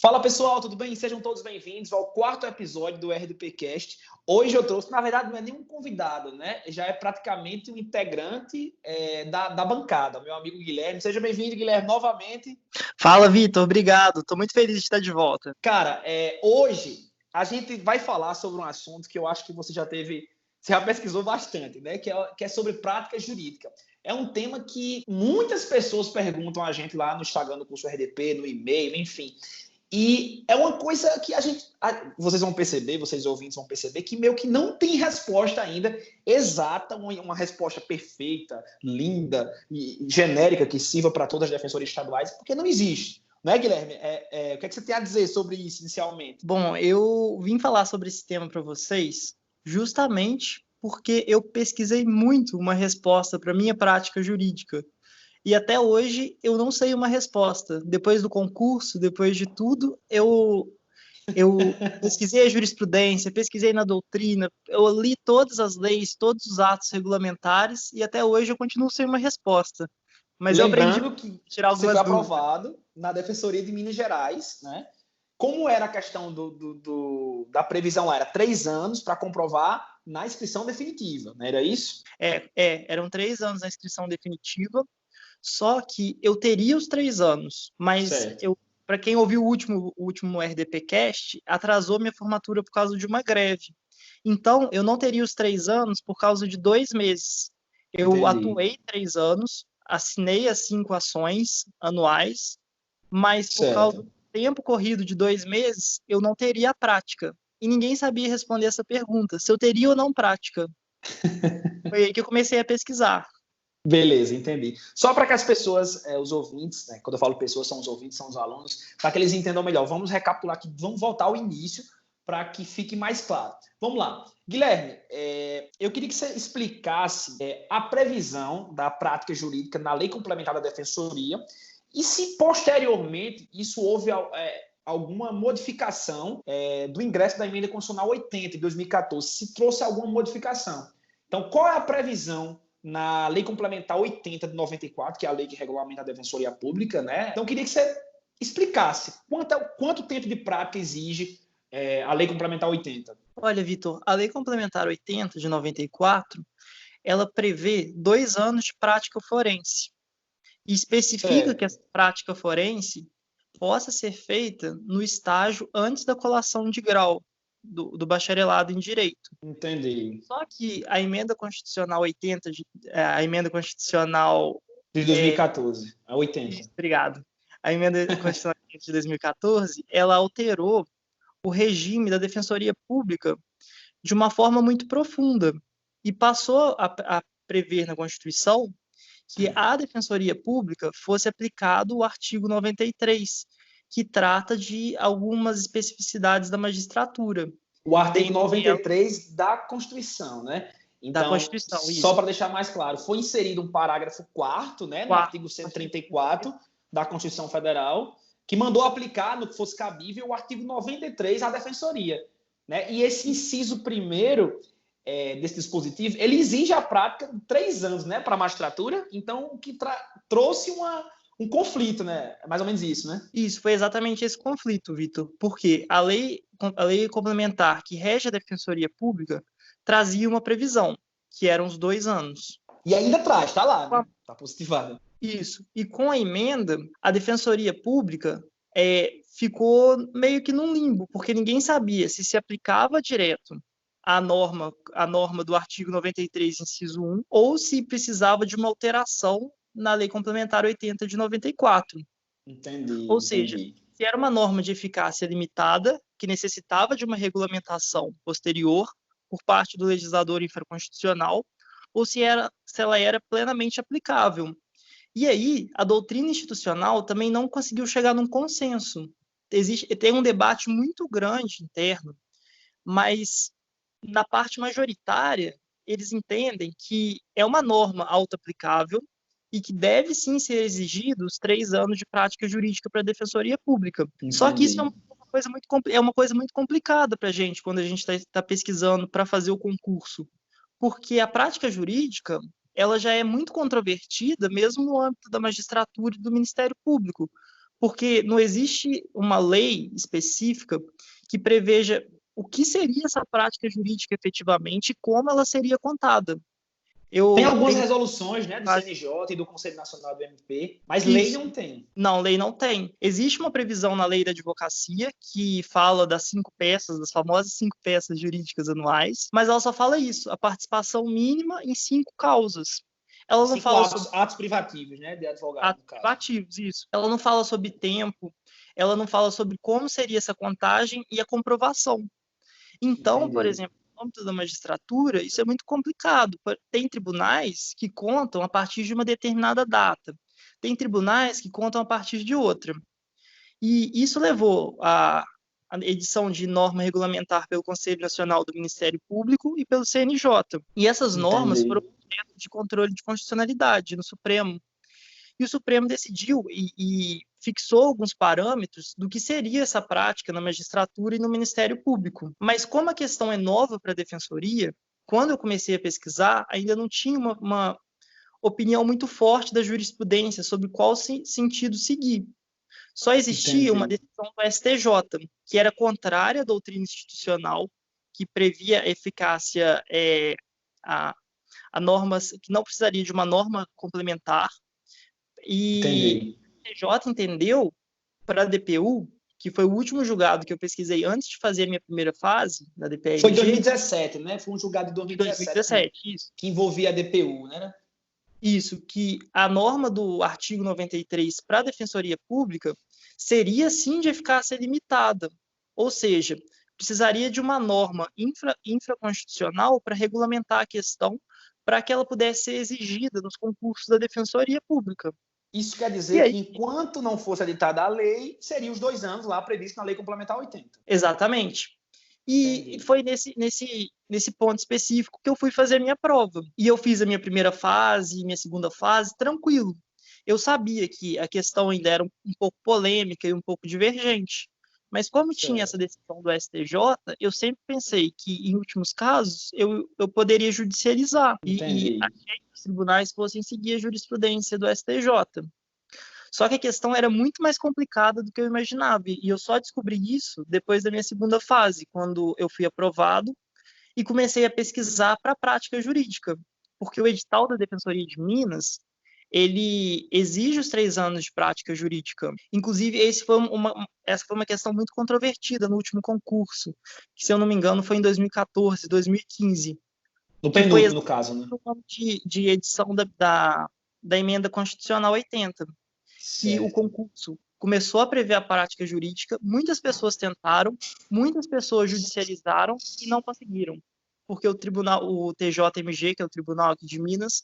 Fala pessoal, tudo bem? Sejam todos bem-vindos ao quarto episódio do RDPcast. Hoje eu trouxe, na verdade, não é nenhum convidado, né? Já é praticamente um integrante da bancada, meu amigo Guilherme. Seja bem-vindo, Guilherme, novamente. Fala, Vitor, obrigado. Estou muito feliz de estar de volta. Cara, hoje a gente vai falar sobre um assunto que eu acho que você já pesquisou bastante, né? Que é sobre prática jurídica. É um tema que muitas pessoas perguntam a gente lá no Instagram do curso RDP, no e-mail, enfim. E é uma coisa que vocês vão perceber, vocês ouvintes vão perceber, que meio que não tem resposta ainda exata, uma resposta perfeita, linda e genérica que sirva para todas as defensorias estaduais, porque não existe. Né, Guilherme? O que é que você tem a dizer sobre isso inicialmente? Bom, eu vim falar sobre esse tema para vocês justamente porque eu pesquisei muito uma resposta para minha prática jurídica. E até hoje eu não sei uma resposta. Depois do concurso, depois de tudo, eu pesquisei a jurisprudência, pesquisei na doutrina, eu li todas as leis, todos os atos regulamentares e até hoje eu continuo sem uma resposta. Mas eu aprendi Lembrando que a tirar você algumas foi dúvidas. aprovado na Defensoria de Minas Gerais, né? Como era a questão da previsão? Era 3 anos para comprovar na inscrição definitiva, não era isso? Eram 3 anos na inscrição definitiva, só que eu teria os 3 anos, mas para quem ouviu o último RDPcast, atrasou minha formatura por causa de uma greve. Então, eu não teria os 3 anos por causa de 2 meses. Eu atuei 3 anos, assinei as 5 ações anuais, mas por causa do tempo corrido de 2 meses, eu não teria a prática. E ninguém sabia responder essa pergunta, se eu teria ou não prática. Foi aí que eu comecei a pesquisar. Beleza, entendi. Só para que as pessoas, os ouvintes, né, quando eu falo pessoas, são os ouvintes, são os alunos, para que eles entendam melhor. Vamos recapitular aqui, vamos voltar ao início para que fique mais claro. Vamos lá. Guilherme, eu queria que você explicasse a previsão da prática jurídica na Lei Complementar da Defensoria e se posteriormente isso houve alguma modificação do ingresso da Emenda Constitucional 80 de 2014, se trouxe alguma modificação. Então, qual é a previsão na Lei Complementar 80 de 94, que é a lei que regulamenta a Defensoria Pública, né? Então, eu queria que você explicasse quanto tempo de prática exige a Lei Complementar 80. Olha, Vitor, a Lei Complementar 80 de 94, ela prevê 2 anos de prática forense e especifica que essa prática forense possa ser feita no estágio antes da colação de grau do bacharelado em Direito. Entendi. Só que a Emenda Constitucional 80, a Emenda Constitucional... De 2014, a 80. Obrigado. A Emenda Constitucional de 2014, ela alterou o regime da Defensoria Pública de uma forma muito profunda e passou a prever na Constituição que à Defensoria Pública fosse aplicado o artigo 93, que trata de algumas especificidades da magistratura. O artigo 93 da Constituição, né? Então, da Constituição, só para deixar mais claro, foi inserido um parágrafo 4º, né, no artigo 134 da Constituição Federal, que mandou aplicar, no que fosse cabível, o artigo 93 à Defensoria. Né? E esse inciso primeiro desse dispositivo, ele exige a prática de 3 anos, né, para a magistratura, então o que trouxe um conflito, né? É mais ou menos isso, né? Isso, foi exatamente esse conflito, Vitor, porque a lei complementar que rege a Defensoria Pública trazia uma previsão, que eram os 2 anos. E ainda traz, está lá, né? Está positivada. Isso. E com a emenda, a Defensoria Pública ficou meio que num limbo, porque ninguém sabia se aplicava direto a norma do artigo 93, inciso 1, ou se precisava de uma alteração na Lei Complementar 80 de 94. Entendi. Ou seja, se era uma norma de eficácia limitada, que necessitava de uma regulamentação posterior por parte do legislador infraconstitucional, ou se ela era plenamente aplicável. E aí, a doutrina institucional também não conseguiu chegar num consenso. Tem um debate muito grande interno, mas na parte majoritária, eles entendem que é uma norma auto-aplicável e que deve sim ser exigido os 3 anos de prática jurídica para a Defensoria Pública. Entendi. Só que isso é uma coisa muito complicada para a gente quando a gente está pesquisando para fazer o concurso, porque a prática jurídica ela já é muito controvertida, mesmo no âmbito da magistratura e do Ministério Público, porque não existe uma lei específica que preveja o que seria essa prática jurídica efetivamente e como ela seria contada. Tem algumas resoluções, né, do CNJ e do Conselho Nacional do MP, mas lei não tem. Não, lei não tem. Existe uma previsão na lei da advocacia que fala das 5 peças, das famosas 5 peças jurídicas anuais, mas ela só fala isso, a participação mínima em 5 causas. Ela não fala sobre atos privativos, né, de advogado, atos privativos, isso. Ela não fala sobre tempo, ela não fala sobre como seria essa contagem e a comprovação. Então, Entendi. por exemplo, no âmbito da magistratura, isso é muito complicado. Tem tribunais que contam a partir de uma determinada data. Tem tribunais que contam a partir de outra. E isso levou à edição de norma regulamentar pelo Conselho Nacional do Ministério Público e pelo CNJ. E essas normas foram objeto de controle de constitucionalidade no Supremo. E o Supremo decidiu e fixou alguns parâmetros do que seria essa prática na magistratura e no Ministério Público. Mas como a questão é nova para a Defensoria, quando eu comecei a pesquisar, ainda não tinha uma opinião muito forte da jurisprudência sobre qual sentido seguir. Só existia uma decisão do STJ, que era contrária à doutrina institucional, que previa a eficácia a normas, que não precisaria de uma norma complementar. E o STJ entendeu para a DPU, que foi o último julgado que eu pesquisei antes de fazer a minha primeira fase na DPRG. Foi em 2017, né? Foi um julgado de 2017 isso. Que envolvia a DPU, né? Isso, que a norma do artigo 93 para a Defensoria Pública seria, sim, de eficácia limitada, ou seja, precisaria de uma norma infraconstitucional para regulamentar a questão, para que ela pudesse ser exigida nos concursos da Defensoria Pública. Isso quer dizer que, enquanto não fosse editada a lei, seriam os 2 anos lá previstos na Lei Complementar 80. Exatamente. E foi nesse ponto específico que eu fui fazer a minha prova. E eu fiz a minha primeira fase, minha segunda fase, tranquilo. Eu sabia que a questão ainda era um pouco polêmica e um pouco divergente. Mas como tinha essa decisão do STJ, eu sempre pensei que, em últimos casos, eu poderia judicializar. E achei que os tribunais fossem seguir a jurisprudência do STJ. Só que a questão era muito mais complicada do que eu imaginava. E eu só descobri isso depois da minha segunda fase, quando eu fui aprovado e comecei a pesquisar para a prática jurídica. Porque o edital da Defensoria de Minas, ele exige os 3 anos de prática jurídica. Inclusive, essa foi uma questão muito controvertida no último concurso, que, se eu não me engano, foi em 2014, 2015. No penúltimo, no caso, né? De edição da Emenda Constitucional 80. Que o concurso começou a prever a prática jurídica, muitas pessoas tentaram, muitas pessoas judicializaram e não conseguiram, porque o TJMG, que é o tribunal aqui de Minas,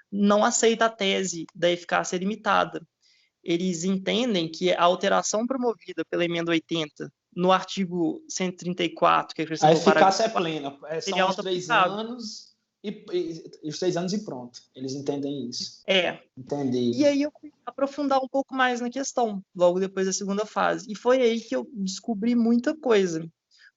não aceita a tese da eficácia limitada. Eles entendem que a alteração promovida pela emenda 80 no artigo 134, que a eficácia é plena, são os 3 anos... E os 3 anos e pronto. Eles entendem isso. Entendi. E aí eu fui aprofundar um pouco mais na questão, logo depois da segunda fase. E foi aí que eu descobri muita coisa.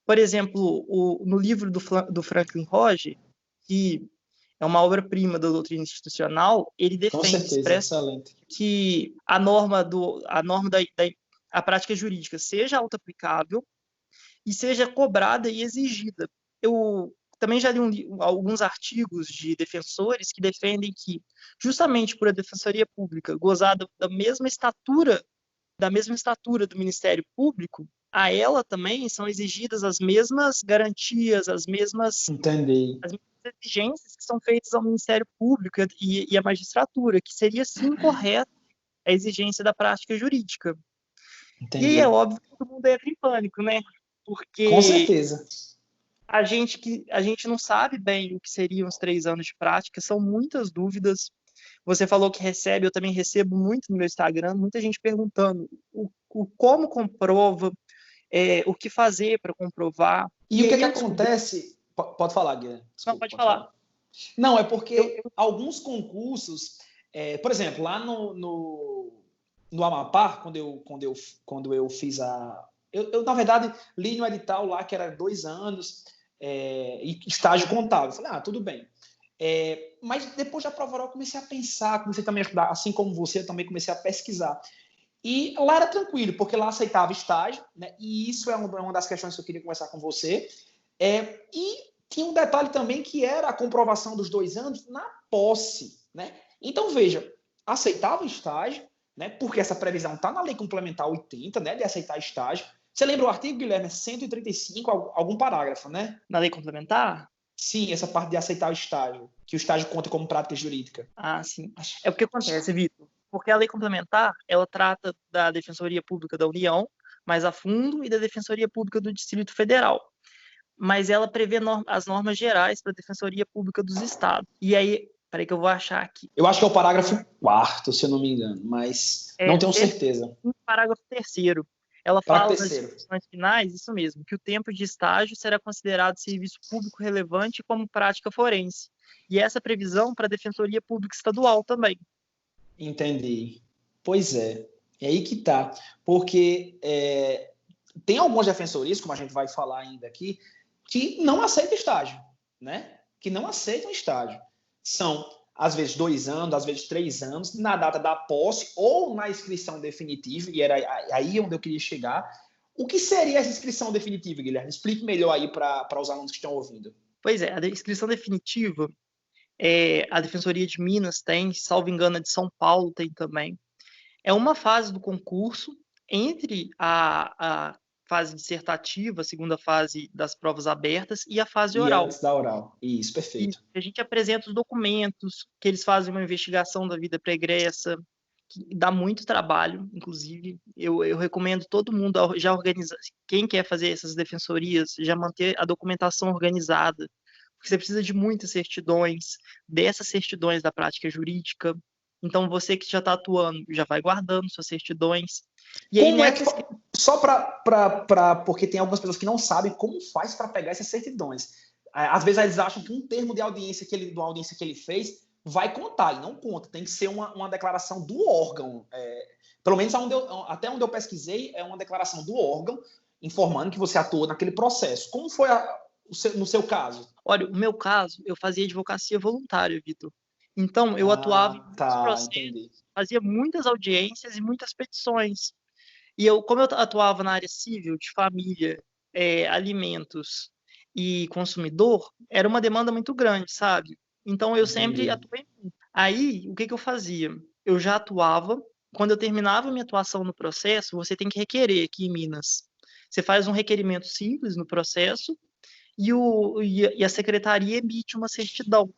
Por exemplo, no livro do Franklin Roger, que é uma obra-prima da doutrina institucional, ele defende expressamente que a norma da prática jurídica seja auto-aplicável e seja cobrada e exigida. Eu também já li alguns artigos de defensores que defendem que, justamente por a Defensoria Pública gozar da mesma estatura do Ministério Público, a ela também são exigidas as mesmas garantias, as mesmas exigências que são feitas ao Ministério Público e à magistratura, que seria, sim, correto a exigência da prática jurídica. Entendi. E aí é óbvio que todo mundo entra em pânico, né? Porque... Com certeza. A gente não sabe bem o que seriam os 3 anos de prática, são muitas dúvidas. Você falou que recebe, eu também recebo muito no meu Instagram, muita gente perguntando como comprova, o que fazer para comprovar. E o que acontece? Pode falar, Guilherme. Não, pode falar. Não, é porque alguns concursos, por exemplo, lá no Amapá, quando eu fiz eu, na verdade, li no edital lá que era 2 anos e estágio contábil. Eu falei, tudo bem. Mas depois da prova oral eu comecei a pensar, comecei também a estudar, assim como você, eu também comecei a pesquisar. E lá era tranquilo, porque lá aceitava estágio, né? E isso é uma das questões que eu queria conversar com você. E tinha um detalhe também que era a comprovação dos 2 anos na posse, né? Então, veja, aceitava estágio, né? Porque essa previsão está na Lei Complementar 80, né? De aceitar estágio. Você lembra o artigo, Guilherme? 135, algum parágrafo, né? Na lei complementar? Sim, essa parte de aceitar o estágio, que o estágio conta como prática jurídica. Ah, sim. É o que acontece, Vitor. Porque a lei complementar, ela trata da Defensoria Pública da União mais a fundo e da Defensoria Pública do Distrito Federal. Mas ela prevê as normas gerais para a Defensoria Pública dos Estados. E aí, peraí que eu vou achar aqui. Eu acho que é o parágrafo 4º, se eu não me engano, mas não tenho certeza. No parágrafo 3º, ela fala nas disposições finais, isso mesmo, que o tempo de estágio será considerado serviço público relevante como prática forense. E essa previsão para a Defensoria Pública Estadual também. Entendi. Pois é. É aí que tá. Porque tem algumas defensorias, como a gente vai falar ainda aqui, que não aceitam estágio, né? Que não aceitam estágio. São, às vezes, 2 anos, às vezes 3 anos, na data da posse ou na inscrição definitiva, e era aí onde eu queria chegar. O que seria essa inscrição definitiva, Guilherme? Explique melhor aí para os alunos que estão ouvindo. Pois é, a inscrição definitiva, a Defensoria de Minas tem, salvo engano, a de São Paulo tem também. É uma fase do concurso entre a fase dissertativa, a segunda fase das provas abertas, e a fase oral. E antes da oral. Isso, perfeito. E a gente apresenta os documentos, que eles fazem uma investigação da vida pregressa, que dá muito trabalho, inclusive. Eu recomendo todo mundo já organizar, quem quer fazer essas defensorias, já manter a documentação organizada, porque você precisa de muitas certidões, dessas certidões da prática jurídica. Então, você que já está atuando, já vai guardando suas certidões. E como aí, só porque tem algumas pessoas que não sabem como faz para pegar essas certidões. Às vezes eles acham que um termo de audiência que ele fez vai contar, e não conta. Tem que ser uma declaração do órgão. Pelo menos até onde eu pesquisei, é uma declaração do órgão informando que você atuou naquele processo. Como foi no seu caso? Olha, no meu caso, eu fazia advocacia voluntária, Vitor. Então, eu atuava em muitos processos, entendi. Fazia muitas audiências e muitas petições. E como eu atuava na área civil, de família, alimentos e consumidor, era uma demanda muito grande, sabe? Então, eu sempre atuei. Aí, o que eu fazia? Eu já atuava. Quando eu terminava minha atuação no processo, você tem que requerer aqui em Minas. Você faz um requerimento simples no processo e a secretaria emite uma certidão.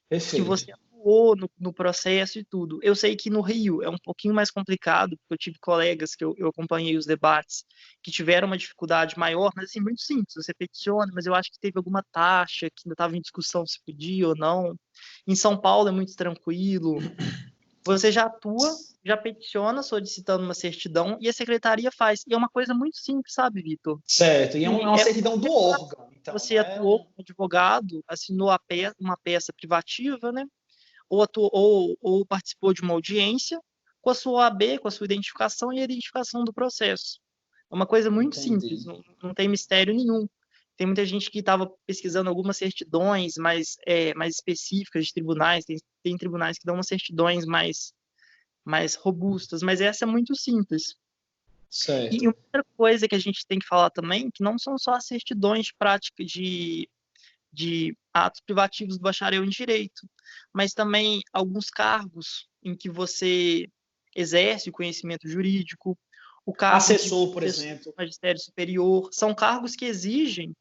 Perfeito. Que você atuou no processo e tudo. Eu sei que no Rio é um pouquinho mais complicado, porque eu tive colegas que eu acompanhei os debates que tiveram uma dificuldade maior, mas assim, muito simples, você peticiona, mas eu acho que teve alguma taxa que ainda estava em discussão se podia ou não. Em São Paulo é muito tranquilo. Você já atua, já peticiona solicitando uma certidão e a secretaria faz. E é uma coisa muito simples, sabe, Vitor? Certo, e é uma certidão do órgão. Então, você atuou como advogado, assinou uma peça privativa, né? Ou participou de uma audiência com a sua OAB, com a sua identificação e a identificação do processo. É uma coisa muito simples, não tem mistério nenhum. Tem muita gente que estava pesquisando algumas certidões mais específicas de tribunais, tem tribunais que dão umas certidões mais robustas, mas essa é muito simples. Certo. E outra coisa que a gente tem que falar também, que não são só as certidões de prática de atos privativos do bacharel em Direito, mas também alguns cargos em que você exerce o conhecimento jurídico, o cargo assessor, por exemplo, magistério superior, são cargos que exigem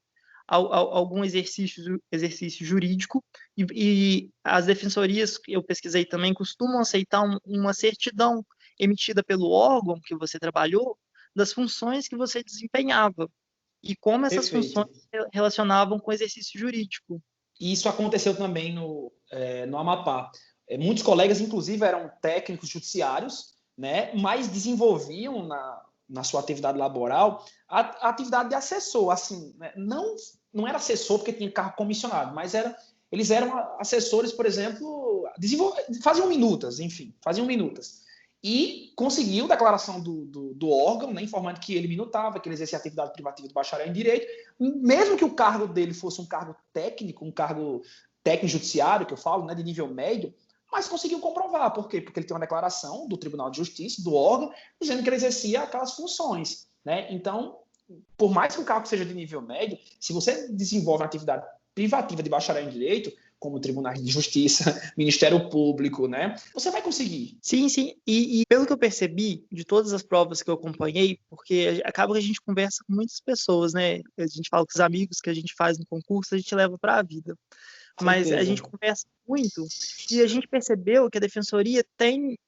algum exercício jurídico e as defensorias que eu pesquisei também costumam aceitar uma certidão emitida pelo órgão que você trabalhou das funções que você desempenhava e como essas funções se relacionavam com o exercício jurídico. E isso aconteceu também no Amapá. Muitos colegas, inclusive, eram técnicos judiciários, né, mas desenvolviam na sua atividade laboral a atividade de assessor. Assim, né, não era assessor porque tinha cargo comissionado, mas eles eram assessores, por exemplo, faziam minutas. E conseguiu declaração do órgão, né, informando que ele minutava, que ele exercia atividade privativa do bacharel em Direito, mesmo que o cargo dele fosse um cargo técnico judiciário, que eu falo, né, de nível médio, mas conseguiu comprovar. Por quê? Porque ele tem uma declaração do Tribunal de Justiça, do órgão, dizendo que ele exercia aquelas funções, né? Então, por mais que o cargo seja de nível médio, se você desenvolve uma atividade privativa de bacharel em direito, como tribunais de justiça, Ministério Público, né? Você vai conseguir. Sim, sim. E pelo que eu percebi de todas as provas que eu acompanhei, porque acaba que a gente conversa com muitas pessoas, né? A gente fala com os amigos que a gente faz no concurso, a gente leva para a vida. Mas a gente conversa muito e a gente percebeu que a defensoria tem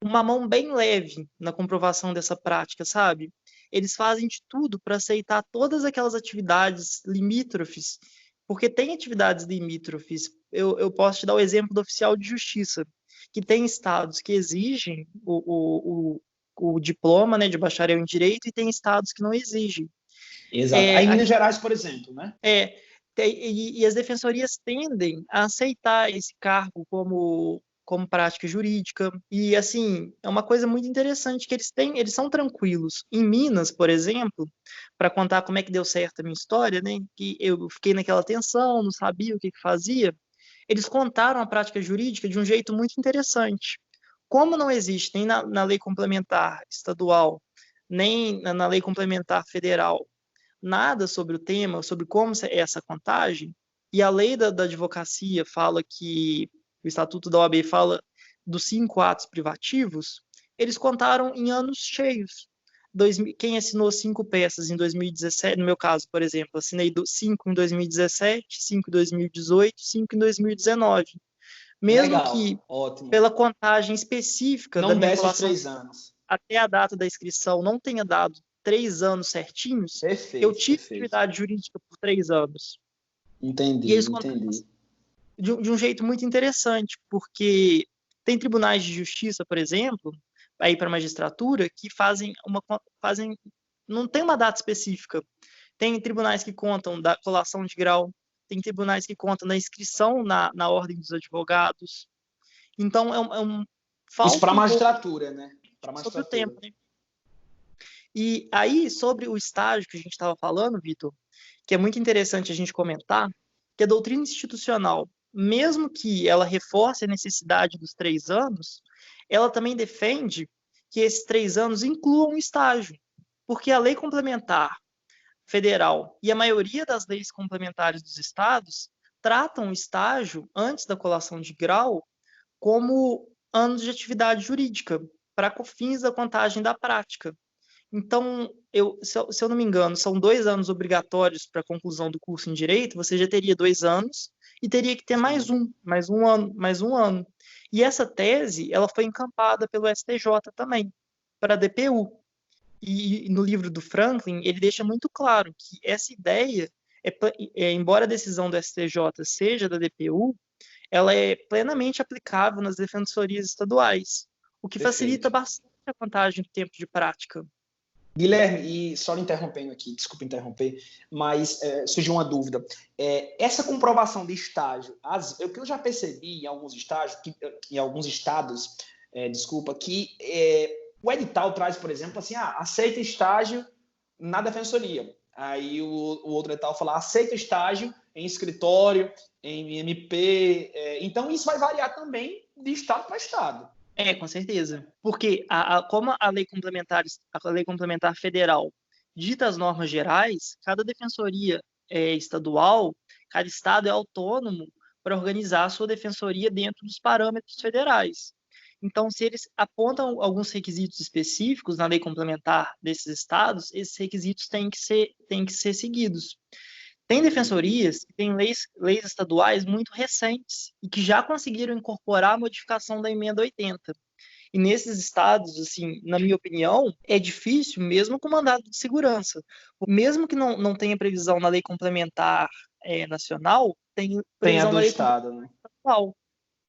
uma mão bem leve na comprovação dessa prática, sabe? Eles fazem de tudo para aceitar todas aquelas atividades limítrofes, porque tem atividades limítrofes. Eu posso te dar o exemplo do oficial de justiça, que tem estados que exigem o diploma, né, de bacharel em direito e tem estados que não exigem. Exato. Aí em Minas Gerais, por exemplo, né? E as defensorias tendem a aceitar esse cargo como prática jurídica. E, assim, é uma coisa muito interessante que eles são tranquilos. Em Minas, por exemplo, para contar como é que deu certo a minha história, né, que eu fiquei naquela tensão, não sabia o que fazia, eles contaram a prática jurídica de um jeito muito interessante. Como não existe nem na lei complementar estadual, nem na lei complementar federal, nada sobre o tema, sobre como é essa contagem, e a lei da advocacia fala que, o Estatuto da OAB fala dos 5 atos privativos, eles contaram em anos cheios. Quem assinou 5 peças em 2017, no meu caso, por exemplo, assinei 5 em 2017, 5 em 2018, 5 em 2019. Mesmo Legal, que, ótimo. pela contagem específica da Não minha desce os colação 3 anos. até a data da inscrição, não tenha dado 3 anos certinhos, eu Perfeito, tive perfeito. atividade jurídica por 3 anos. E Entendi, eles contaram entendi. de um jeito muito interessante, porque tem tribunais de justiça, por exemplo, aí para a magistratura, que fazem, não tem uma data específica. Tem tribunais que contam da colação de grau, tem tribunais que contam da inscrição na ordem dos advogados. Então, Isso para falta a um pouco magistratura, né? Para a sobre o magistratura. tempo, né? E aí, sobre o estágio que a gente estava falando, Vitor, que é muito interessante a gente comentar, que a doutrina institucional, mesmo que ela reforce a necessidade dos 3 anos, ela também defende que esses 3 anos incluam um estágio, porque a lei complementar federal e a maioria das leis complementares dos estados tratam o estágio antes da colação de grau como anos de atividade jurídica, para fins da contagem da prática. Então, se eu não me engano, são 2 anos obrigatórios para a conclusão do curso em Direito, você já teria 2 anos e teria que ter mais um ano, mais um ano. E essa tese, ela foi encampada pelo STJ também, para a DPU. E no livro do Franklin, ele deixa muito claro que essa ideia, embora a decisão do STJ seja da DPU, ela é plenamente aplicável nas defensorias estaduais, o que facilita Perfeito. bastante a contagem do tempo de prática. Guilherme, e só lhe interrompendo aqui, desculpa interromper, mas surgiu uma dúvida. Essa comprovação de estágio, o que eu já percebi em alguns estágios, em alguns estados, que o edital traz, por exemplo, assim, aceita estágio na defensoria. Aí o outro edital fala, aceita estágio em escritório, em MP. Então, isso vai variar também de estado para estado. Com certeza. Porque como a lei complementar federal dita as normas gerais, cada defensoria estadual, cada estado é autônomo para organizar a sua defensoria dentro dos parâmetros federais. Então, se eles apontam alguns requisitos específicos na lei complementar desses estados, esses requisitos têm que ser seguidos. Tem defensorias que têm leis estaduais muito recentes e que já conseguiram incorporar a modificação da emenda 80. E nesses estados, assim, na minha opinião, é difícil, mesmo com mandado de segurança. Mesmo que não tenha previsão na lei complementar nacional, tem Tem a previsão do na lei estado, complementar né? estadual.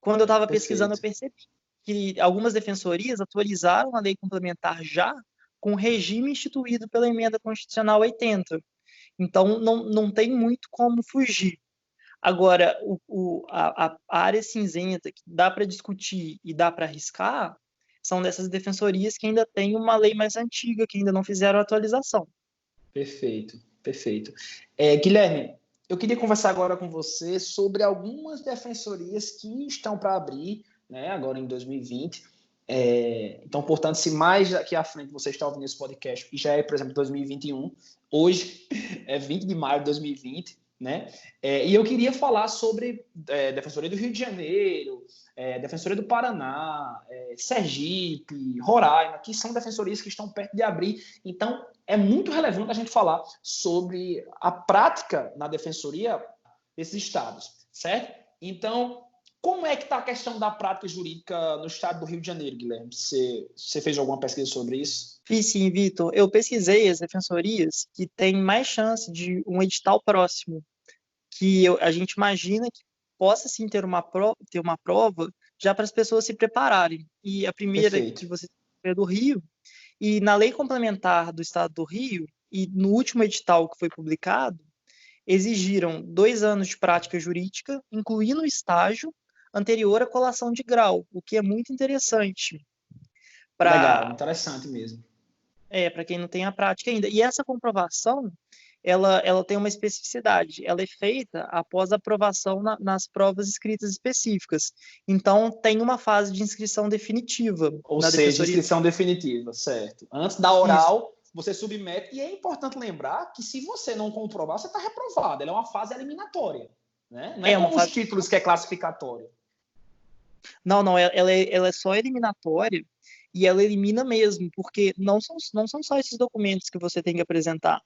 Quando eu estava pesquisando, eu Perfeito. percebi que algumas defensorias atualizaram a lei complementar já com o regime instituído pela emenda constitucional 80. Então, não tem muito como fugir. Agora, a área cinzenta que dá para discutir e dá para arriscar são dessas defensorias que ainda têm uma lei mais antiga, que ainda não fizeram atualização. Perfeito, perfeito. Guilherme, eu queria conversar agora com você sobre algumas defensorias que estão para abrir né, agora em 2020. Então, portanto, se mais daqui à frente você está ouvindo esse podcast e já é, por exemplo, 2021, hoje é 20 de maio de 2020, né? E eu queria falar sobre Defensoria do Rio de Janeiro, Defensoria do Paraná, Sergipe, Roraima, que são defensorias que estão perto de abrir. Então, é muito relevante a gente falar sobre a prática na defensoria desses estados, certo? Então, como é que está a questão da prática jurídica no estado do Rio de Janeiro, Guilherme? Você fez alguma pesquisa sobre isso? Fiz sim, Vitor. Eu pesquisei as defensorias que têm mais chance de um edital próximo, que a gente imagina que possa sim ter uma prova já para as pessoas se prepararem. E a primeira Perfeito. que você é do Rio, e na lei complementar do estado do Rio, e no último edital que foi publicado, exigiram 2 anos de prática jurídica, incluindo o estágio anterior à colação de grau, o que é muito interessante Legal, para interessante mesmo. para quem não tem a prática ainda. E essa comprovação, ela tem uma especificidade. Ela é feita após a aprovação nas provas escritas específicas. Então, tem uma fase de inscrição definitiva Ou na seja, defensoria. inscrição definitiva, certo. Antes da oral, você submete, e é importante lembrar que se você não comprovar, você está reprovado. Ela é uma fase eliminatória, né? Não é como os títulos que é classificatório. Não, ela é só eliminatória e ela elimina mesmo, porque não são só esses documentos que você tem que apresentar.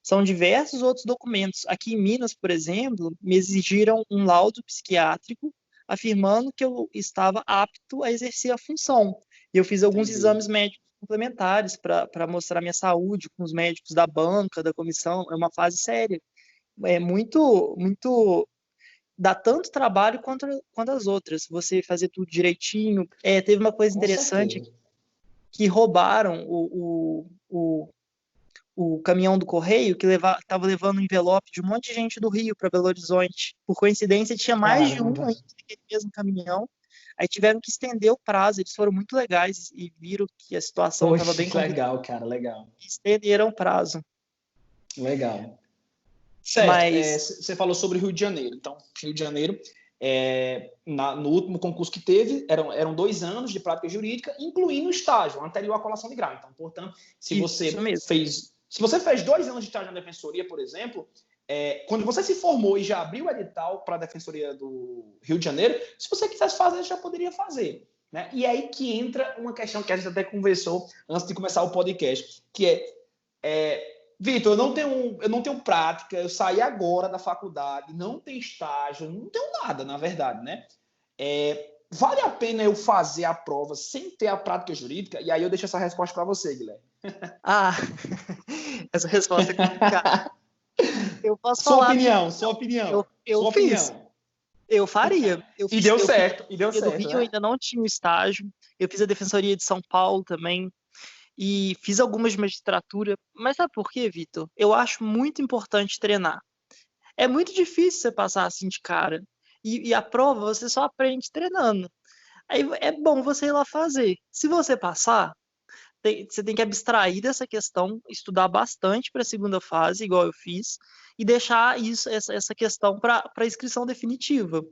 São diversos outros documentos. Aqui em Minas, por exemplo, me exigiram um laudo psiquiátrico afirmando que eu estava apto a exercer a função. E eu fiz alguns exames médicos complementares para mostrar minha saúde com os médicos da banca, da comissão. É uma fase séria. É muito dá tanto trabalho quanto as outras. Você fazer tudo direitinho. Teve uma coisa interessante que roubaram o caminhão do correio que estava levando um envelope de um monte de gente do Rio para Belo Horizonte. Por coincidência, tinha mais de um ainda naquele mesmo caminhão. Aí tiveram que estender o prazo. Eles foram muito legais e viram que a situação estava bem complicada. Legal, cara, legal. Estenderam o prazo. Legal. Certo. Você falou sobre Rio de Janeiro. Então, Rio de Janeiro, no último concurso que teve, eram 2 anos de prática jurídica, incluindo o estágio anterior à colação de grau. Então, portanto, se você fez 2 anos de estágio na defensoria, por exemplo, quando você se formou e já abriu o edital para a defensoria do Rio de Janeiro, se você quisesse fazer, já poderia fazer. Né? E aí que entra uma questão que a gente até conversou antes de começar o podcast, que Vitor, eu não tenho prática, eu saí agora da faculdade, não tenho estágio, não tenho nada, na verdade, né? Vale a pena eu fazer a prova sem ter a prática jurídica? E aí eu deixo essa resposta para você, Guilherme. Essa resposta é complicada. Eu posso falar... Sua opinião. Eu fiz. Eu faria. E deu certo. Do Rio, eu ainda não tinha estágio. Eu fiz a Defensoria de São Paulo também. E fiz algumas de magistratura. Mas sabe por quê, Vitor? Eu acho muito importante treinar. É muito difícil você passar assim de cara. E a prova você só aprende treinando. Aí é bom você ir lá fazer. Se você passar, você tem que abstrair dessa questão, estudar bastante para a segunda fase, igual eu fiz, e deixar essa questão para a inscrição definitiva.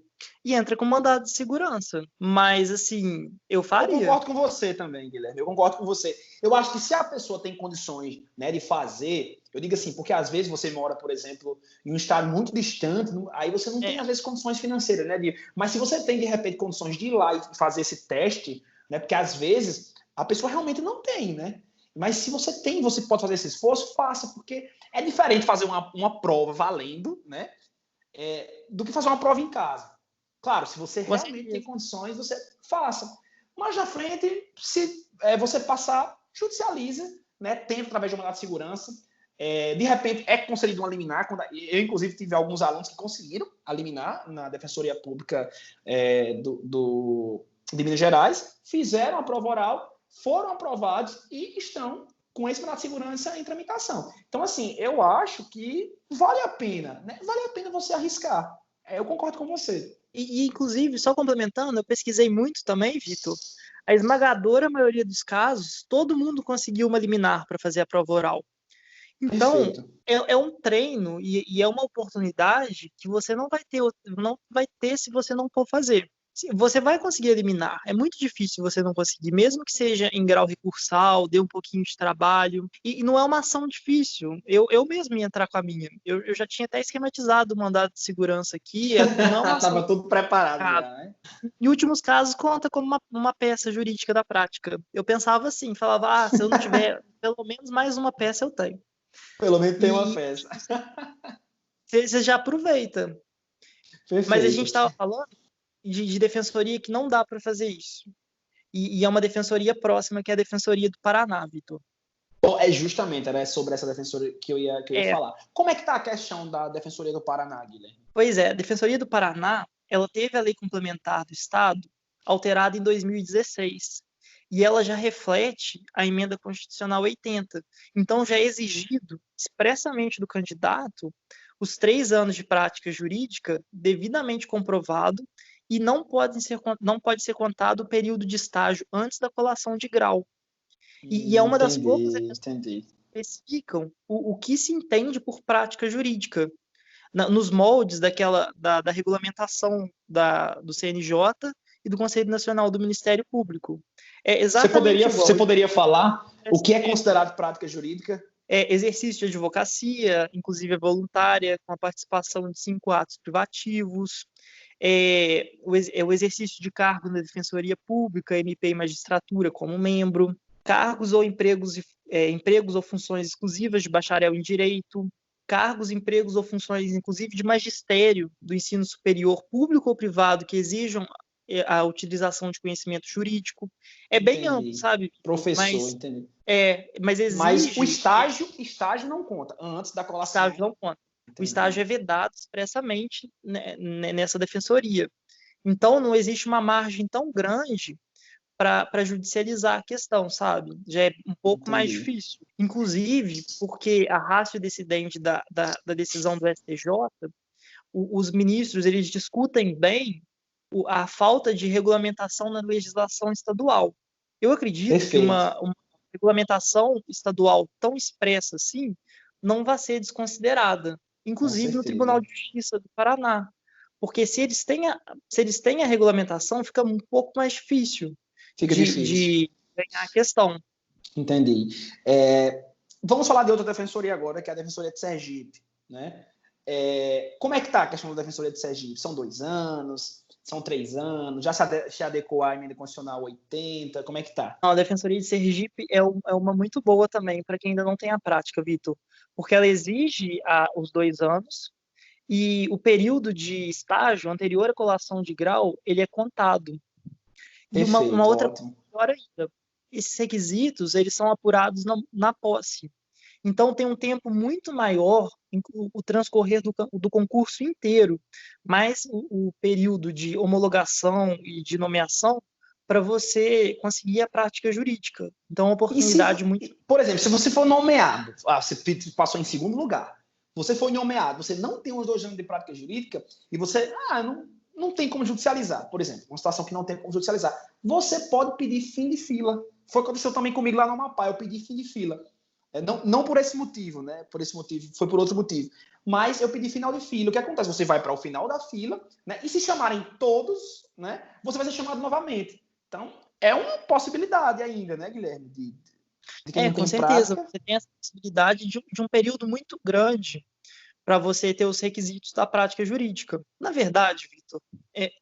E entra com mandado de segurança. Mas, assim, eu faria. Eu concordo com você também, Guilherme. Eu concordo com você. Eu acho que se a pessoa tem condições, né, de fazer, eu digo assim, porque às vezes você mora, por exemplo, em um estado muito distante, aí você não tem, às vezes, condições financeiras, né? Mas se você tem, de repente, condições de ir lá e fazer esse teste, né? Porque às vezes a pessoa realmente não tem, né? Mas se você tem, você pode fazer esse esforço, faça, porque é diferente fazer uma prova valendo, né? Do que fazer uma prova em casa. Claro, se você realmente tem condições, você faça. Mas na frente, se você passar, judicializa, né? Tenta através de um mandado de segurança. De repente, é concedido uma liminar. Eu, inclusive, tive alguns alunos que conseguiram a liminar na Defensoria Pública de Minas Gerais, fizeram a prova oral, foram aprovados e estão com esse mandado de segurança em tramitação. Então, assim, eu acho que vale a pena, né? Vale a pena você arriscar. Eu concordo com você. E, inclusive, só complementando, eu pesquisei muito também, Vitor. A esmagadora maioria dos casos, todo mundo conseguiu uma liminar para fazer a prova oral. Então, é um treino e é uma oportunidade que você não vai ter se você não for fazer. Você vai conseguir eliminar. É muito difícil você não conseguir, mesmo que seja em grau recursal, dê um pouquinho de trabalho. E não é uma ação difícil. Eu mesmo ia entrar com a minha. Eu já tinha até esquematizado o mandado de segurança aqui. Não é uma ação. Tava tudo preparado já, né? Em últimos casos, conta como uma peça jurídica da prática. Eu pensava assim, falava, se eu não tiver pelo menos mais uma peça, eu tenho. Pelo menos tem uma E peça. você já aproveita. Perfeito. Mas a gente estava falando de defensoria que não dá para fazer isso. E é uma defensoria próxima, que é a Defensoria do Paraná, Vitor. Bom, justamente, era sobre essa defensoria que eu ia falar. Como é que está a questão da Defensoria do Paraná, Guilherme? Pois é, a Defensoria do Paraná, ela teve a lei complementar do Estado alterada em 2016. E ela já reflete a emenda constitucional 80. Então, já é exigido expressamente do candidato os 3 anos de prática jurídica devidamente comprovado e não pode ser contado o período de estágio antes da colação de grau. E é uma das poucas que especificam o que se entende por prática jurídica, nos moldes da regulamentação do CNJ e do Conselho Nacional do Ministério Público. É exatamente você poderia falar o que é considerado prática jurídica? Exercício de advocacia, inclusive voluntária, com a participação de 5 atos privativos, o exercício de cargo na Defensoria Pública, MP e magistratura como membro, cargos ou empregos ou funções exclusivas de bacharel em direito, cargos, empregos ou funções, inclusive, de magistério do ensino superior, público ou privado, que exijam a utilização de conhecimento jurídico. É bem amplo, sabe? Professor, entendi. Mas exige... Mas o estágio não conta, antes da colação. Estágio não conta. Entendi. O estágio é vedado expressamente nessa defensoria. Então, não existe uma margem tão grande para judicializar a questão, sabe? Já é um pouco mais difícil. Inclusive, porque a ratio decidente da decisão do STJ, os ministros, eles discutem bem a falta de regulamentação na legislação estadual. Eu acredito que uma regulamentação estadual tão expressa assim não vai ser desconsiderada, inclusive no Tribunal de Justiça do Paraná. Porque se eles têm a regulamentação, fica um pouco mais difícil de ganhar a questão. Entendi. Vamos falar de outra defensoria agora, que é a Defensoria de Sergipe, né? Como é que está a questão da Defensoria de Sergipe? São 2 anos? São 3 anos? Já se adequou à emenda constitucional 80? Como é que está? A Defensoria de Sergipe é uma muito boa também, para quem ainda não tem a prática, Vitor, porque ela exige os 2 anos e o período de estágio anterior à colação de grau, ele é contado. E uma outra coisa melhor ainda, esses requisitos, eles são apurados na posse. Então, tem um tempo muito maior o transcorrer do concurso inteiro, mais o período de homologação e de nomeação para você conseguir a prática jurídica. Então, é uma oportunidade muito... Por exemplo, se você for nomeado, você passou em 2º lugar, você foi nomeado, você não tem os 2 anos de prática jurídica e você não tem como judicializar, por exemplo, uma situação que não tem como judicializar, você pode pedir fim de fila. Foi o que aconteceu também comigo lá no Amapá, eu pedi fim de fila. Não por esse motivo, né? Por esse motivo, foi por outro motivo. Mas eu pedi final de fila. O que acontece? Você vai para o final da fila, né? E se chamarem todos, né? Você vai ser chamado novamente. Então, é uma possibilidade ainda, né, Guilherme? De quem não com tem certeza. prática. Você tem essa possibilidade de um período muito grande para você ter os requisitos da prática jurídica. Na verdade, Vitor,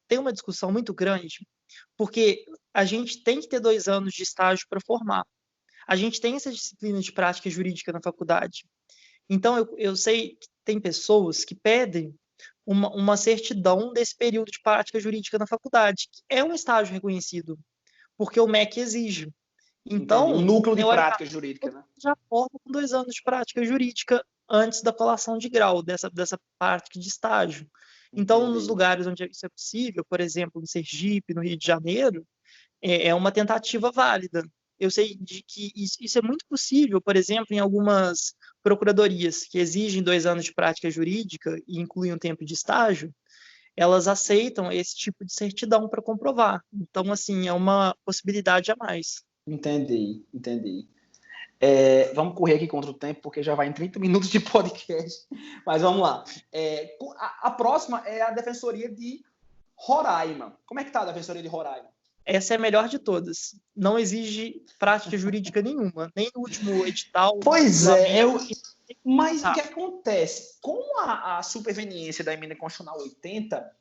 tem uma discussão muito grande, porque a gente tem que ter 2 anos de estágio para formar. A gente tem essa disciplina de prática jurídica na faculdade. Então, eu sei que tem pessoas que pedem uma certidão desse período de prática jurídica na faculdade, que é um estágio reconhecido, porque o MEC exige. Então, o núcleo de prática jurídica, né? Já forma com 2 anos de prática jurídica antes da colação de grau, dessa prática de estágio. Então, nos lugares onde isso é possível, por exemplo, no Sergipe, no Rio de Janeiro, é uma tentativa válida. Eu sei que isso é muito possível, por exemplo, em algumas procuradorias que exigem 2 anos de prática jurídica e incluem um tempo de estágio, elas aceitam esse tipo de certidão para comprovar. Então, assim, é uma possibilidade a mais. Entendi. Vamos correr aqui contra o tempo, porque já vai em 30 minutos de podcast. Mas vamos lá. A próxima é a Defensoria de Roraima. Como é que tá a Defensoria de Roraima? Essa é a melhor de todas. Não exige prática jurídica nenhuma, nem no último edital, no Pois é, regulamento. mas o que acontece? Com a superveniência da emenda constitucional 80,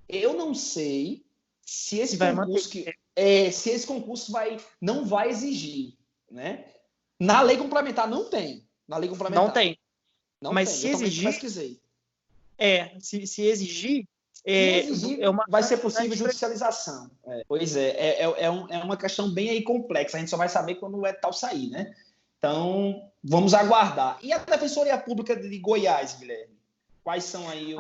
eu não sei se esse concurso se esse concurso não vai exigir, né? Na lei complementar não tem. Na lei complementar não tem. Não mas tem. Se eu exigir, pesquisei. Se exigir, vai ser possível judicialização. Pois é uma questão bem aí complexa. A gente só vai saber quando o edital sair, né? Então, vamos aguardar. E a Defensoria Pública de Goiás, Guilherme? Quais são aí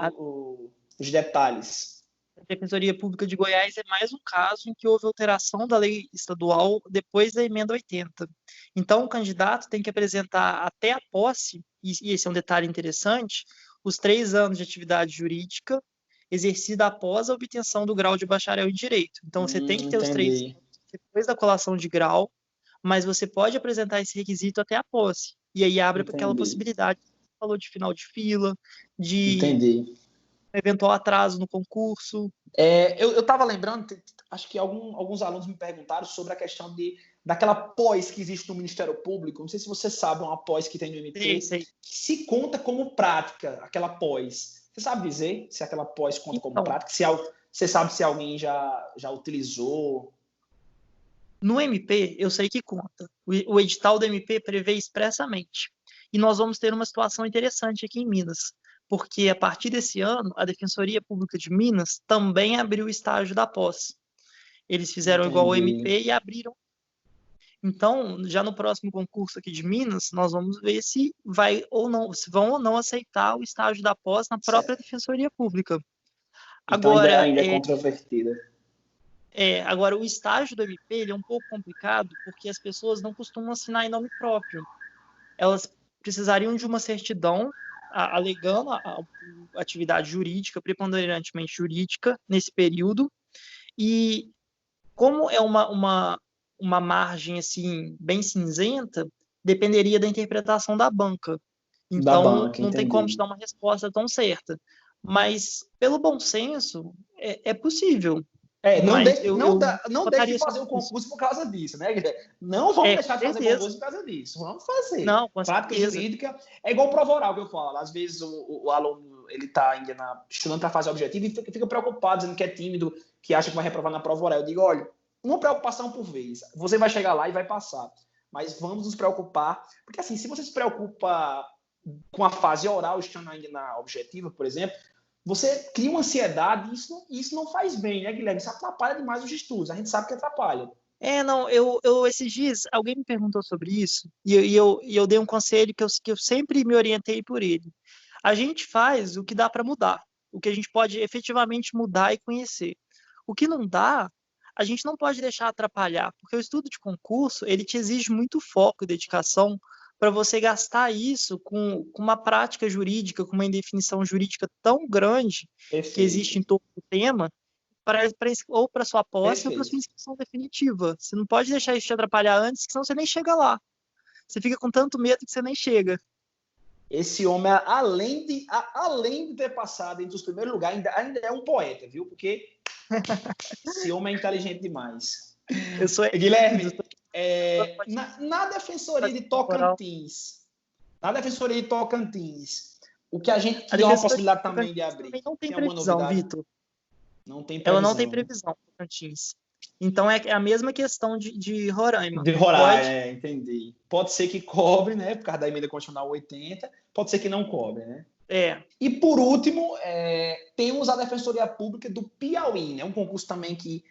os detalhes? A Defensoria Pública de Goiás é mais um caso em que houve alteração da lei estadual depois da emenda 80. Então, o candidato tem que apresentar até a posse, e esse é um detalhe interessante, os 3 anos de atividade jurídica exercida após a obtenção do grau de bacharel em Direito. Então, você tem que ter os 3 anos depois da colação de grau, mas você pode apresentar esse requisito até a posse. E aí abre aquela possibilidade, você falou de final de fila, de eventual atraso no concurso. Eu estava lembrando, acho que alguns alunos me perguntaram sobre a questão daquela pós que existe no Ministério Público. Não sei se você sabe, uma pós que tem no MP, que se conta como prática, aquela pós. Você sabe dizer se aquela pós conta como prática? Você sabe se alguém já utilizou? No MP, eu sei que conta. O edital do MP prevê expressamente. E nós vamos ter uma situação interessante aqui em Minas, porque a partir desse ano, a Defensoria Pública de Minas também abriu o estágio da pós. Eles fizeram igual ao MP e abriram. Então, já no próximo concurso aqui de Minas, nós vamos ver se vão ou não aceitar o estágio da pós na própria Defensoria Pública. Então, ainda é controvertida. Agora, o estágio do MP ele é um pouco complicado porque as pessoas não costumam assinar em nome próprio. Elas precisariam de uma certidão alegando a atividade jurídica, preponderantemente jurídica, nesse período. E como é uma margem assim bem cinzenta, dependeria da interpretação da banca. Então, não tem como te dar uma resposta tão certa. Mas, pelo bom senso, é possível. Não deixe de fazer o concurso por causa disso, né, Guilherme? Não vamos deixar de fazer o concurso por causa disso. Vamos fazer. Não, com prática certeza. Jurídica é igual prova oral que eu falo. Às vezes o aluno ele está ainda estudando para fazer objetivo e fica preocupado, dizendo que é tímido, que acha que vai reprovar na prova oral. Eu digo, olha, uma preocupação por vez. Você vai chegar lá e vai passar. Mas vamos nos preocupar. Porque assim, se você se preocupa com a fase oral, estando ainda na objetiva, por exemplo, você cria uma ansiedade e isso não faz bem, né, Guilherme? Isso atrapalha demais os estudos. A gente sabe que atrapalha. Eu esses dias, alguém me perguntou sobre isso e eu dei um conselho que eu sempre me orientei por ele. A gente faz o que dá para mudar, o que a gente pode efetivamente mudar e conhecer. O que não dá, a gente não pode deixar atrapalhar, porque o estudo de concurso, ele te exige muito foco e dedicação para você gastar isso com uma prática jurídica, com uma indefinição jurídica tão grande que existe em torno do tema, ou para sua posse ou para sua inscrição definitiva. Você não pode deixar isso te atrapalhar antes, senão você nem chega lá. Você fica com tanto medo que você nem chega. Esse homem, além de ter passado entre os primeiros lugares, ainda é um poeta, viu? Porque esse homem é inteligente demais. Eu sou Guilherme, na Defensoria de Tocantins, o que a gente tem a possibilidade também de abrir. Não tem previsão, Vitor. Não tem previsão. Ela não tem previsão, Tocantins. Então é a mesma questão de Roraima. De Roraima, entendi. Pode ser que cobre, né? Por causa da emenda constitucional 80, pode ser que não cobre, né? E por último, temos a Defensoria Pública do Piauí, né? Um concurso também que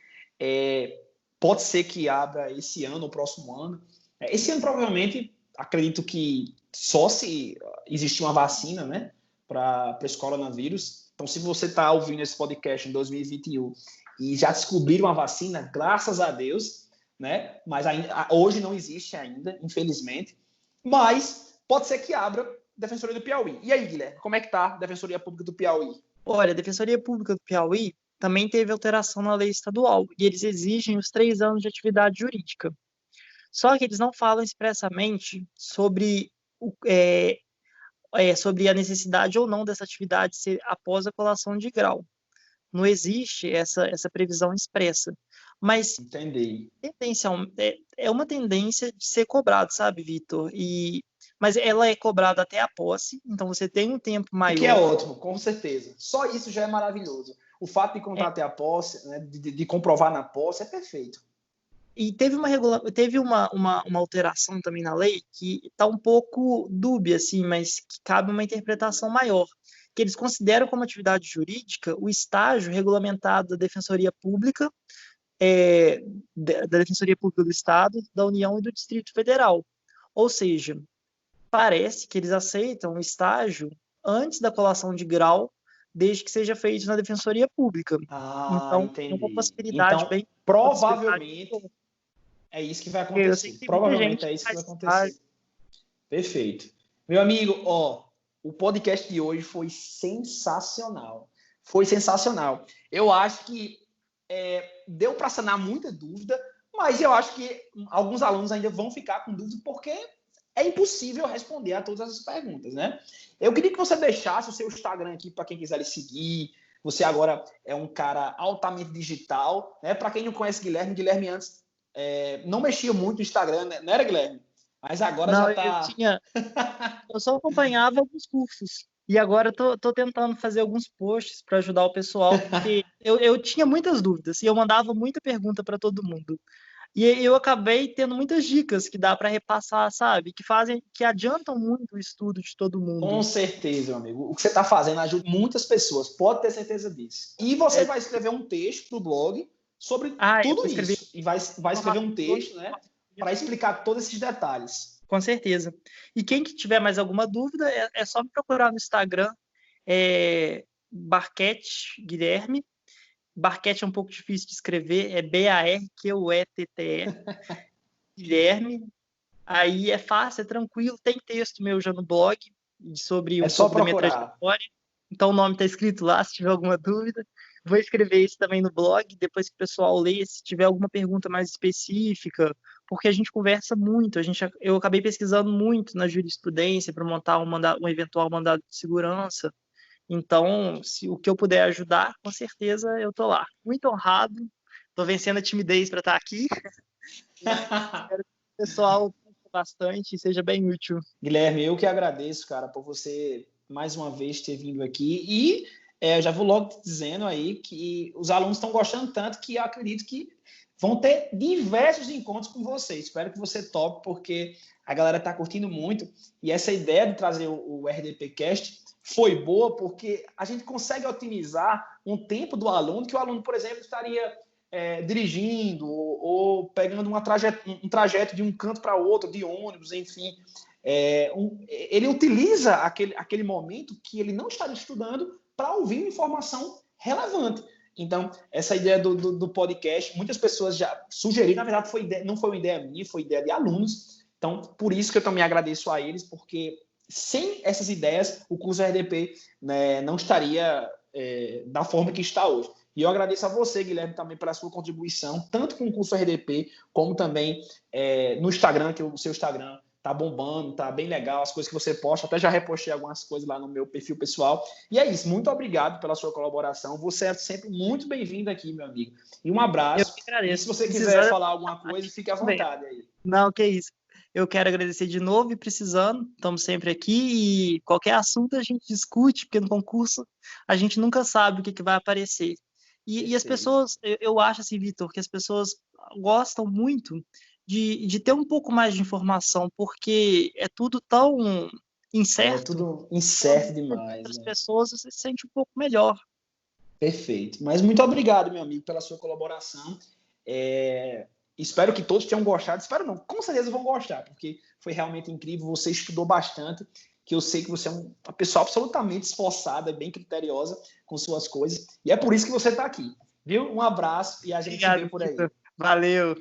pode ser que abra esse ano ou próximo ano. Esse ano, provavelmente, acredito que só se existir uma vacina, né? Para esse coronavírus. Então, se você está ouvindo esse podcast em 2021 e já descobriram a vacina, graças a Deus, né? Mas hoje não existe ainda, infelizmente. Mas pode ser que abra Defensoria do Piauí. E aí, Guilherme, como é que está a Defensoria Pública do Piauí? Olha, a Defensoria Pública do Piauí também teve alteração na lei estadual e eles exigem os 3 anos de atividade jurídica. Só que eles não falam expressamente sobre sobre a necessidade ou não dessa atividade ser após a colação de grau. não existe essa previsão expressa. Mas Entendi. é uma tendência de ser cobrado, sabe, Vitor? Mas ela é cobrada até a posse, então você tem um tempo O que é maior. ótimo, com certeza. Só isso já é maravilhoso. O fato de contar até a posse, né, de comprovar na posse, é perfeito. E teve uma alteração também na lei que está um pouco dúbia, assim, mas que cabe uma interpretação maior, que eles consideram como atividade jurídica o estágio regulamentado da Defensoria Pública, da Defensoria Pública do Estado, da União e do Distrito Federal. Ou seja, parece que eles aceitam o estágio antes da colação de grau, desde que seja feito na Defensoria Pública. Então, é uma Entendi. possibilidade Então, bem... provavelmente é isso que vai Eu sei que acontecer. tem muita Provavelmente gente é que isso que vai faz acontecer. estágio. Perfeito. Meu amigo, ó, o podcast de hoje foi sensacional. Foi sensacional. Eu acho que deu para sanar muita dúvida, mas eu acho que alguns alunos ainda vão ficar com dúvida porque é impossível responder a todas as perguntas, né? Eu queria que você deixasse o seu Instagram aqui para quem quiser lhe seguir. Você agora é um cara altamente digital, né? Para quem não conhece Guilherme antes não mexia muito no Instagram, né? Não era, Guilherme? Mas agora já Não, tá. eu só acompanhava alguns cursos. E agora tô tentando fazer alguns posts para ajudar o pessoal, porque eu tinha muitas dúvidas e eu mandava muita pergunta para todo mundo. E eu acabei tendo muitas dicas que dá para repassar, sabe? Que adiantam muito o estudo de todo Com mundo. certeza, meu amigo. O que você está fazendo ajuda muitas pessoas, pode ter certeza disso. E você vai escrever um texto para o blog sobre Eu tudo vou escrever isso. E vai escrever um texto, né, para explicar todos esses detalhes. com certeza. E quem que tiver mais alguma dúvida, é só me procurar no Instagram, Barquete Guilherme. Barquete é um pouco difícil de escrever, é Barquette, Guilherme. Aí é fácil, é tranquilo, tem texto meu já no blog sobre É um só pouco da minha procurar. trajetória. Então o nome está escrito lá, se tiver alguma dúvida. Vou escrever isso também no blog, depois que o pessoal lê, se tiver alguma pergunta mais específica, porque a gente conversa muito, eu acabei pesquisando muito na jurisprudência para montar um eventual mandado de segurança. Então, se o que eu puder ajudar, com certeza eu tô lá. Muito honrado, tô vencendo a timidez para estar aqui. Espero que o pessoal curta bastante e seja bem útil. Guilherme, eu que agradeço, cara, por você mais uma vez ter vindo aqui. E eu já vou logo te dizendo aí que os alunos estão gostando tanto que eu acredito que vão ter diversos encontros com você. Espero que você tope, porque a galera está curtindo muito. E essa ideia de trazer o RDP Cast foi boa, porque a gente consegue otimizar um tempo do aluno, que o aluno, por exemplo, estaria dirigindo ou pegando um trajeto de um canto para outro, de ônibus, enfim. Ele utiliza aquele momento que ele não está estudando para ouvir uma informação relevante. Então, essa ideia do podcast, muitas pessoas já sugeriram, na verdade, não foi uma ideia minha, foi ideia de alunos. Então, por isso que eu também agradeço a eles, porque sem essas ideias, o curso RDP, né, não estaria da forma que está hoje. E eu agradeço a você, Guilherme, também pela sua contribuição, tanto com o curso RDP, como também no Instagram, que o seu Instagram tá bombando, tá bem legal, as coisas que você posta, até já repostei algumas coisas lá no meu perfil pessoal. E é isso, muito obrigado pela sua colaboração, você é sempre muito bem-vindo aqui, meu amigo. E um Eu abraço, que agradeço. e se você quiser falar alguma coisa, fique à vontade aí. Não, que isso. Eu quero agradecer de novo e precisando, estamos sempre aqui e qualquer assunto a gente discute, porque no concurso a gente nunca sabe o que vai aparecer. E as pessoas, eu acho assim, Vitor, que as pessoas gostam muito de ter um pouco mais de informação, porque é tudo tão incerto. É tudo incerto demais. As Né? pessoas você se sente um pouco melhor. Perfeito. Mas muito obrigado, meu amigo, pela sua colaboração. Espero que todos tenham gostado. Espero não, com certeza vão gostar, porque foi realmente incrível. Você estudou bastante, que eu sei que você é uma pessoa absolutamente esforçada, bem criteriosa com suas coisas. E é por isso que você está aqui. Viu? Um abraço e a gente se vê por aí. Valeu.